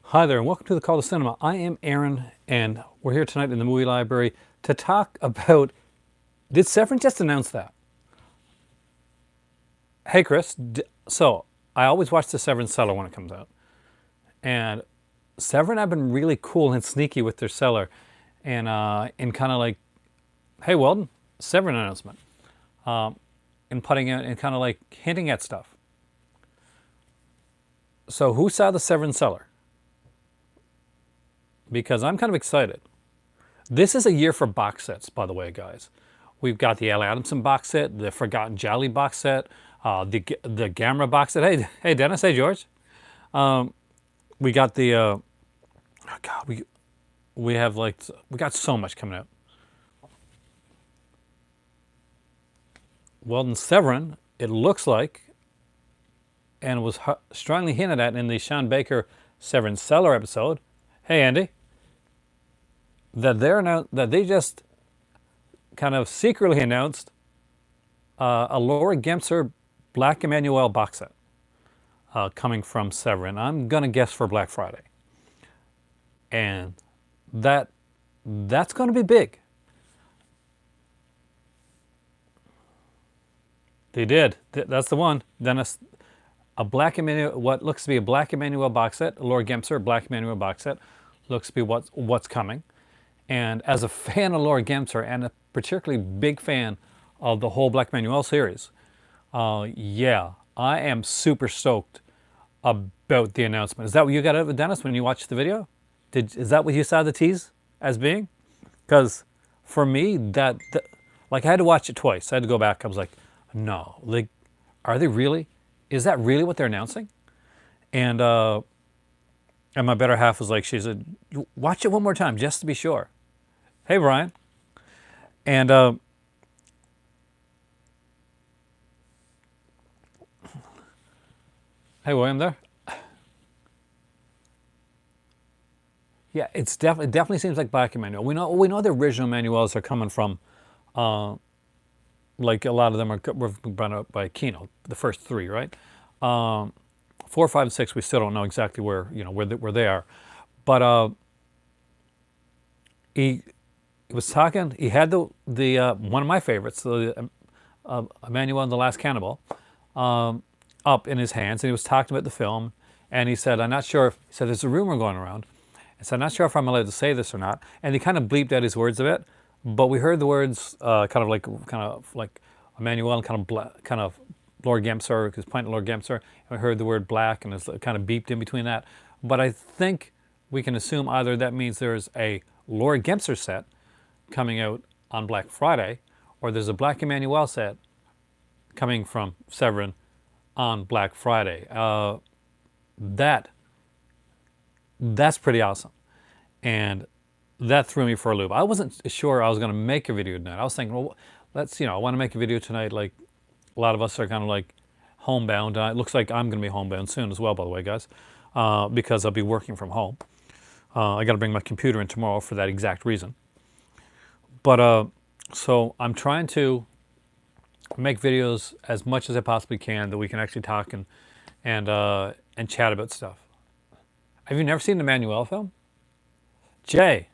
Hi there, and welcome to the Call to Cinema. I am Aaron, and we're here tonight in the movie library to talk about. Did Severin just announce that? Hey, Chris. So I always watch the Severin seller when it comes out, and Severin have been really cool and sneaky with their seller, and kind of like, hey, Weldon, Severin announcement, and putting it and kind of like hinting at stuff. So who saw the Severin seller? Because I'm kind of excited. This is a year for box sets, by the way, guys. We've got the Al Adamson box set, the Forgotten Jolly box set, the Gamera box set. Hey, Dennis. Hey, George. We got the. Oh God, we have we got so much coming out. Weldon Severin, it looks like, and was strongly hinted at in the Sean Baker Severin Seller episode. Hey, Andy. That they just kind of secretly announced a Laura Gemser Black Emmanuel box set coming from Severin. I'm gonna guess for Black Friday, and that's gonna be big. They did. That's the one. Dennis, a Black Emmanuel, what looks to be a Black Emmanuel box set, a Laura Gemser Black Emmanuel box set, looks to be what's coming. And as a fan of Laura Gemser and a particularly big fan of the whole Black Manuel series, yeah, I am super stoked about the announcement. Is that what you got out of it, Dennis, when you watched the video? Is that what you saw the tease as being? Because for me, like I had to watch it twice. I had to go back. I was like, no, like, are they really? Is that really what they're announcing? And my better half was like, she said, watch it one more time just to be sure. Hey, Brian. And hey, William there. Yeah, it definitely seems like Black Emmanuel. We know the original Manuels are coming from, like a lot of them were brought up by Kino, the first three, right? 4, 5, and 6, we still don't know exactly where they are, but he was talking. He had the one of my favorites, the Emmanuel and the Last Cannibal, up in his hands, and he was talking about the film. And he said, "I'm not sure." He said, "There's a rumor going around." I said, "I'm not sure if I'm allowed to say this or not." And he kind of bleeped out his words a bit, but we heard the words kind of like Emmanuel and kind of Lord Gemser, because pointing at Lord Gemser, and we heard the word black, and it's kind of beeped in between that. But I think we can assume either that means there's a Lord Gemser set coming out on Black Friday, or there's a Black Emmanuel set coming from Severin on Black Friday. That's pretty awesome, and that threw me for a loop. I wasn't sure I was going to make a video tonight. I was thinking, well, I want to make a video tonight. Like a lot of us are kind of like homebound. It looks like I'm going to be homebound soon as well, by the way, guys, because I'll be working from home. I got to bring my computer in tomorrow for that exact reason. But so I'm trying to make videos as much as I possibly can that we can actually talk and chat about stuff. Have you never seen the Manuel film? Jay,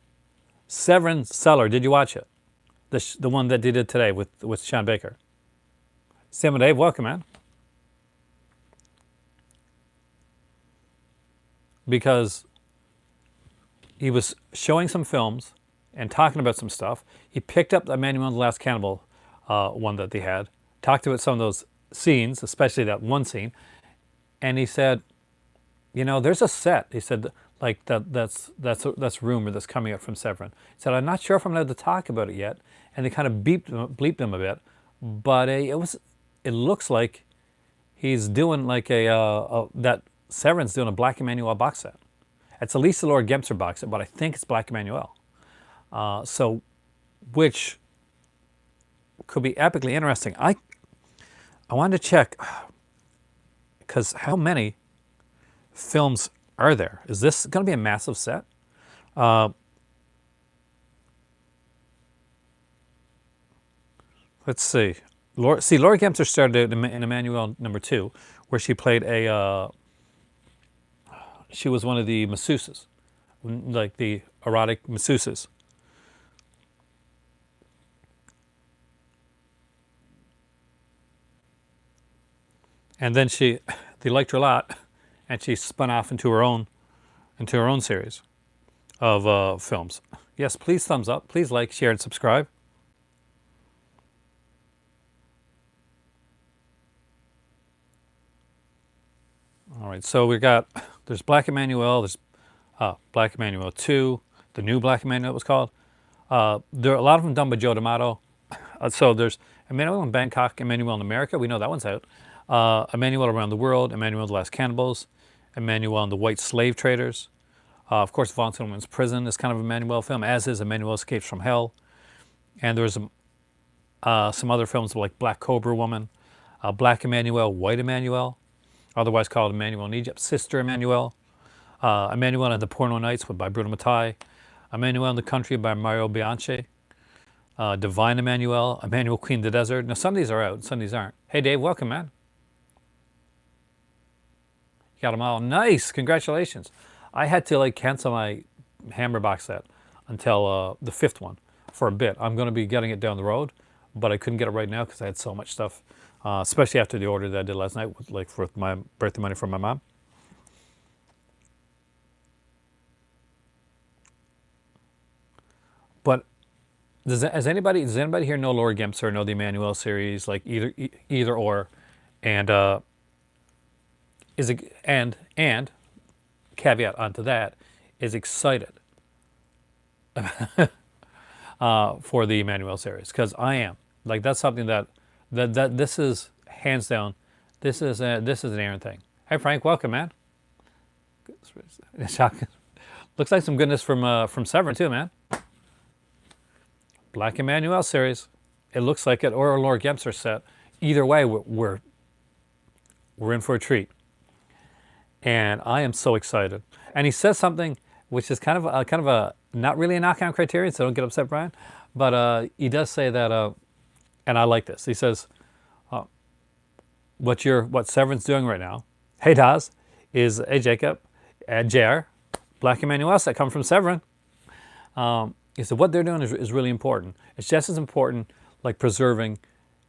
Severin Seller, did you watch it? The one that they did today with Sean Baker. Sam and Dave, welcome, man. Because he was showing some films and talking about some stuff. He picked up the Emmanuel and the Last Cannibal one that they had, talked about some of those scenes, especially that one scene, and he said, there's a set. He said, like that's rumor that's coming up from Severin. He said, I'm not sure if I'm allowed to talk about it yet, and they kind of bleeped him a bit, but it looks like he's doing like that Severin's doing a Black Emmanuel box set. It's at least the Lord Gemser box set, but I think it's Black Emmanuel. So, which could be epically interesting. I wanted to check, because how many films are there? Is this going to be a massive set? Let's see. Laura Gemser started out in Emmanuel #2, where she played she was one of the masseuses, like the erotic masseuses. And then they liked her a lot, and she spun off into her own series of films. Yes, please thumbs up. Please like, share, and subscribe. All right, so there's Black Emmanuel, there's Black Emmanuel 2, the new Black Emmanuel it was called. There are a lot of them done by Joe D'Amato. So there's Emmanuel in Bangkok, Emmanuel in America. We know that one's out. Emmanuel Around the World, Emmanuel the Last Cannibals, Emmanuel and the White Slave Traders. Of course, Vaughn's Women's Prison is kind of a Emmanuel film, as is Emmanuel Escapes from Hell. And there's some other films like Black Cobra Woman, Black Emmanuel, White Emmanuel, otherwise called Emmanuel in Egypt, Sister Emmanuel, Emmanuel and the Porno Nights by Bruno Mattei, Emmanuel in the Country by Mario Bianchi, Divine Emmanuel, Emmanuel Queen of the Desert. Now, some of these are out, some of these aren't. Hey, Dave, welcome, man. You got them all. Nice, congratulations. I had to cancel my Hammer box set until the fifth one for a bit. I'm going to be getting it down the road, but I couldn't get it right now because I had so much stuff, especially after the order that I did last night, for my birthday money from my mom. But does anybody here know Laura Gemser, know the Emmanuel series, like either or, and is it and caveat onto that is excited for the Emmanuel series, because I am, that's something that this is hands down, this is an Aaron thing. Hey Frank, welcome, man. Looks like some goodness from Severin too, man. Black Emmanuel series, it looks like it, or a Laura Gemser set. Either way, we're in for a treat, and I am so excited. And he says something which is kind of a not really a knockout criterion, so don't get upset, Brian. But he does say that, and I like this. He says, what Severin's doing right now, hey Daz, is hey Jacob, and JR, Black Emmanuel that come from Severin. He said what they're doing is really important. It's just as important like preserving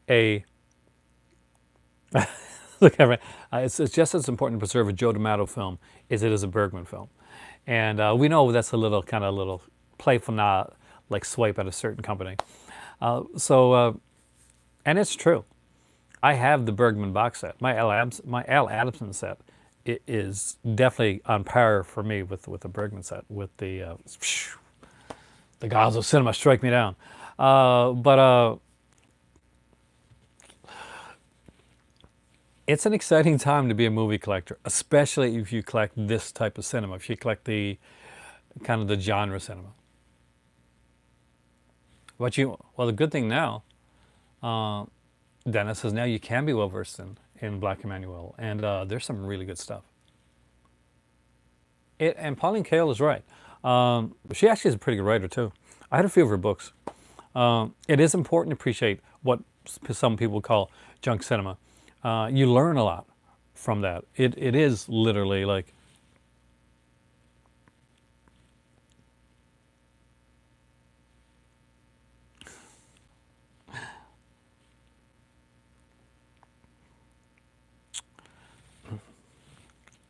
a look at it's just as important to preserve a Joe D'Amato film as it is a Bergman film. And we know that's a little playful nod, like swipe at a certain company. And it's true. I have the Bergman box set. My Al Adamson set. It is definitely on par for me with the Bergman set. With the gods of cinema strike me down. It's an exciting time to be a movie collector, especially if you collect this type of cinema, if you collect the kind of the genre cinema. Well, the good thing now, Dennis, is now you can be well versed in Black Emmanuel, and there's some really good stuff. And Pauline Kael is right. She actually is a pretty good writer too. I had a few of her books. It is important to appreciate what some people call junk cinema. You learn a lot from that. It is literally like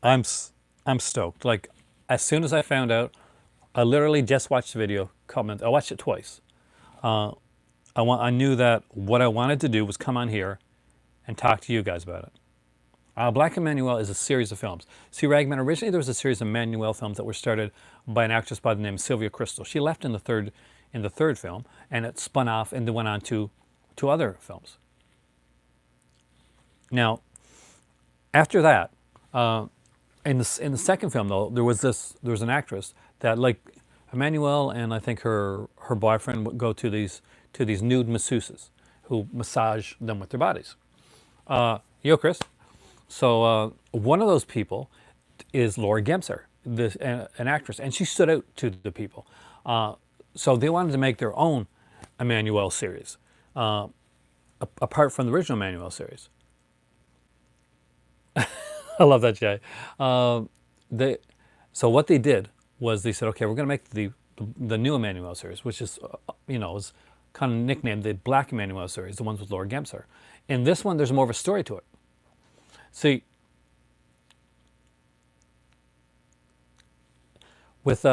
I'm stoked. Like as soon as I found out, I literally just watched the video. I watched it twice. I knew that what I wanted to do was come on here and talk to you guys about it. Black Emmanuel is a series of films. See, Ragman, originally there was a series of Emmanuel films that were started by an actress by the name of Sylvia Crystal. She left in the third film, and it spun off and then went on to other films. Now, after that, in the second film though, there was an actress that like Emmanuel and I think her boyfriend would go to these nude masseuses who massage them with their bodies. Yo, Chris. So one of those people is Laura Gemser, an actress, and she stood out to the people. So they wanted to make their own Emmanuel series, apart from the original Emmanuel series. I love that, Jay. So what they did was they said, okay, we're going to make the new Emmanuel series, which is, is kind of nicknamed the Black Emmanuel series, the ones with Laura Gemser. In this one, there's more of a story to it. See, with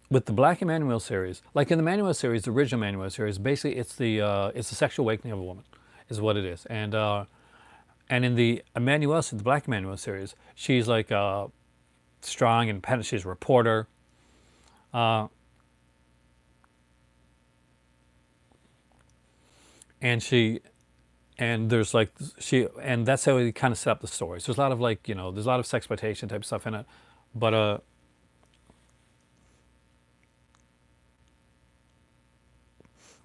with the Black Emmanuel series, like in the Emmanuel series, the original Emmanuel series, basically it's the sexual awakening of a woman, is what it is. And in the Emmanuel, the Black Emmanuel series, she's like strong and independent. She's a reporter. Uh, and she and there's like and that's how he kind of set up the story. So there's a lot of there's a lot of sexploitation type stuff in it, but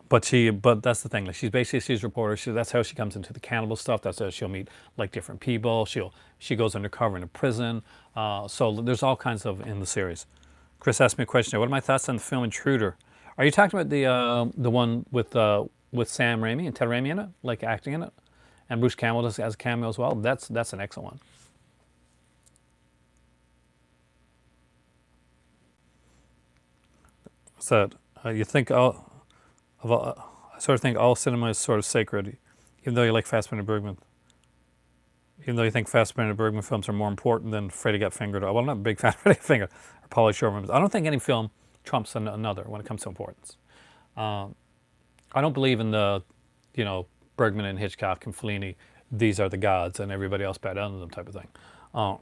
but that's the thing. Like she's a reporter. That's how she comes into the cannibal stuff. That's how she'll meet like different people. She goes undercover in a prison. So there's all kinds of in the series. Chris asked me a question. What are my thoughts on the film Intruder? Are you talking about the one with Sam Raimi and Ted Raimi in it, like acting in it, and Bruce Campbell as a cameo as well? That's an excellent one. So you think I sort of think all cinema is sort of sacred, even though you like Fassbinder and Bergman. Even though you think Fassbinder and Bergman films are more important than Freddy Got Fingered. Well, I'm not a big fan of Freddy Got Fingered or Pauly Shore films. I don't think any film trumps another when it comes to importance. Um, I don't believe in the, Bergman and Hitchcock and Fellini, these are the gods and everybody else bad under them type of thing. Uh,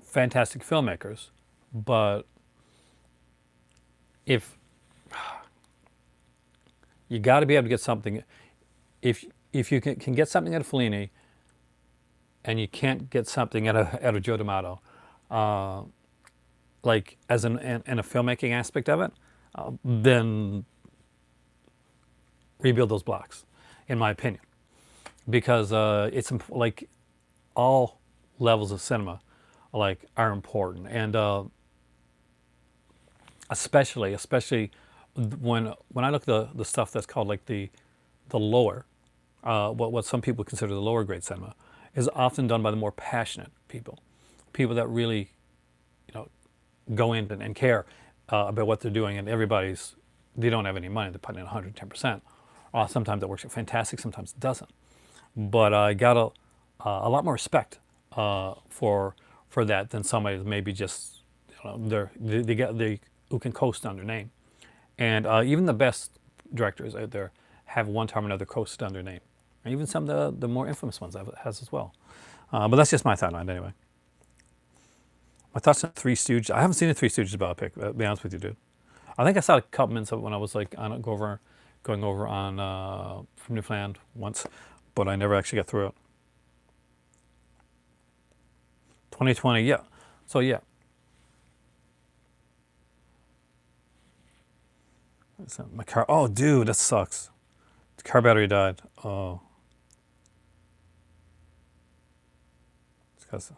Fantastic filmmakers, but if you got to be able to get something, if you can get something out of Fellini, and you can't get something out of Joe D'Amato, uh, like as in a filmmaking aspect of it, then rebuild those blocks, in my opinion, because it's like all levels of cinema, like are important, and especially when I look at the stuff that's called like the lower, what some people consider the lower grade cinema, is often done by the more passionate people that really, you know, go in and care about what they're doing, and they don't have any money, they're putting in 110%. Sometimes that works out fantastic, sometimes it doesn't. But I got a lot more respect for that than somebody that maybe just, they who can coast on their name. And even the best directors out there have one time or another coasted on their name. And even some of the more infamous ones has as well. But that's just my thought on it anyway. My thoughts on Three Stooges. I haven't seen the Three Stooges biopic, to be honest with you, dude. I think I saw a couple minutes of it when I was like going over on from Newfoundland once, but I never actually got through it. 2020, yeah. So yeah. So my car. Oh, dude, that sucks. The car battery died. Oh, it's 'cause-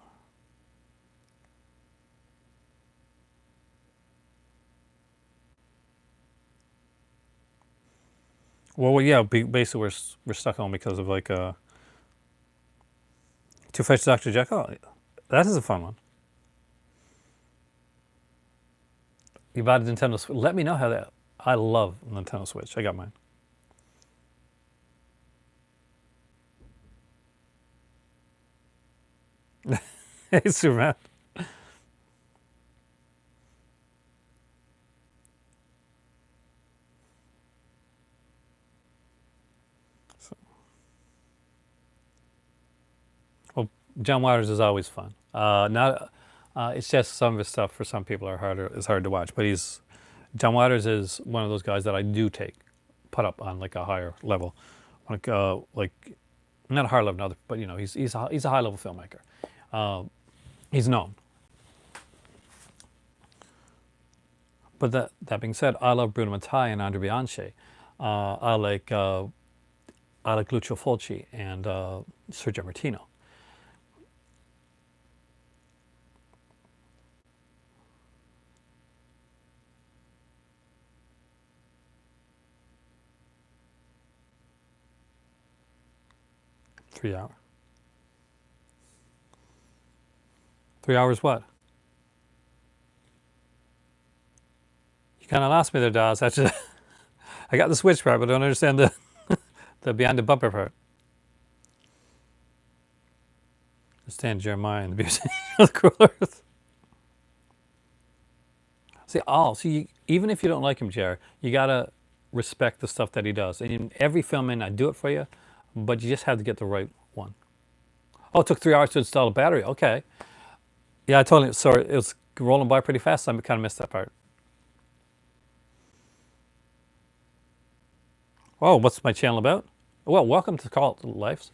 yeah. Basically, we're stuck home because of like Two Face Dr. Jekyll. That is a fun one. You bought a Nintendo Switch. Let me know how that. I love Nintendo Switch. I got mine. Hey, Superman. So, well, John Waters is always fun. Not. It's just some of his stuff for some people is hard to watch. But John Waters is one of those guys that I do put up on like a higher level, like not a higher level, another, but he's a high level filmmaker. Uh, he's known. But that being said, I love Bruno Mattei and Andre Bianchi. Uh, I like uh, I like Lucio Fulci and Sergio Martino. 3 hours. 3 hours what? You kind of lost me there, Dawes. Actually, I got the switch part, but I don't understand the behind the bumper part. Understand Jeremiah and the beauty of the cruel earth. Even if you don't like him, Jerry, you gotta respect the stuff that he does. And in every film may not do it for you, but you just have to get the right one. Oh, it took 3 hours to install a battery. Okay. Yeah, I totally. Sorry, it was rolling by pretty fast. So I kind of missed that part. Oh, what's my channel about? Well, welcome to Call It Lives.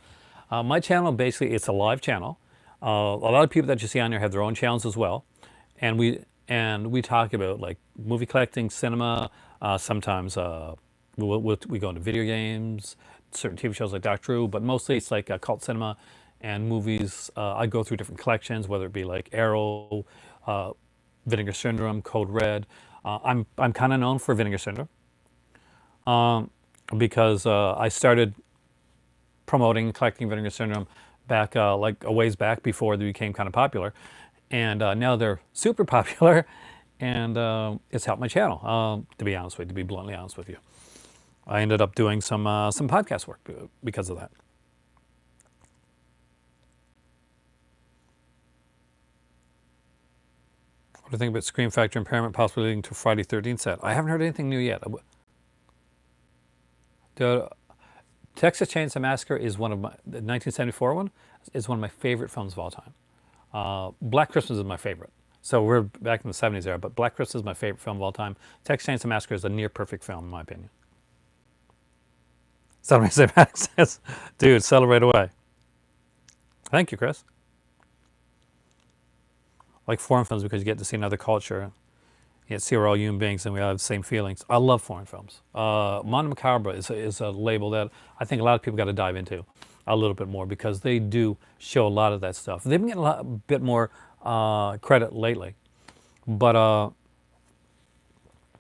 My channel basically it's a live channel. A lot of people that you see on here have their own channels as well, and we talk about like movie collecting, cinema. Sometimes we go into video games, certain TV shows like Doctor Who, but mostly it's like cult cinema and movies. I go through different collections, whether it be like Arrow, Vinegar Syndrome, Code Red. I'm kind of known for Vinegar Syndrome because I started promoting and collecting Vinegar Syndrome back like a ways back before they became kind of popular, and now they're super popular, and it's helped my channel. To be honest with you, to be bluntly honest with you, I ended up doing some podcast work because of that. What do you think about Scream Factor impairment possibly leading to Friday 13th set? I haven't heard anything new yet. The Texas Chainsaw Massacre is one of the 1974 one is one of my favorite films of all time. Black Christmas is my favorite. So we're back in the 70s era, but Black Christmas is my favorite film of all time. Texas Chainsaw Massacre is a near perfect film in my opinion. Celebrate St. Patrick's says, dude, celebrate away. Thank you, Chris. I like foreign films because you get to see another culture. You see we're all human beings and we all have the same feelings. I love foreign films. Mondo Macabre is a label that I think a lot of people got to dive into a little bit more because they do show a lot of that stuff. They've been getting a bit more credit lately. But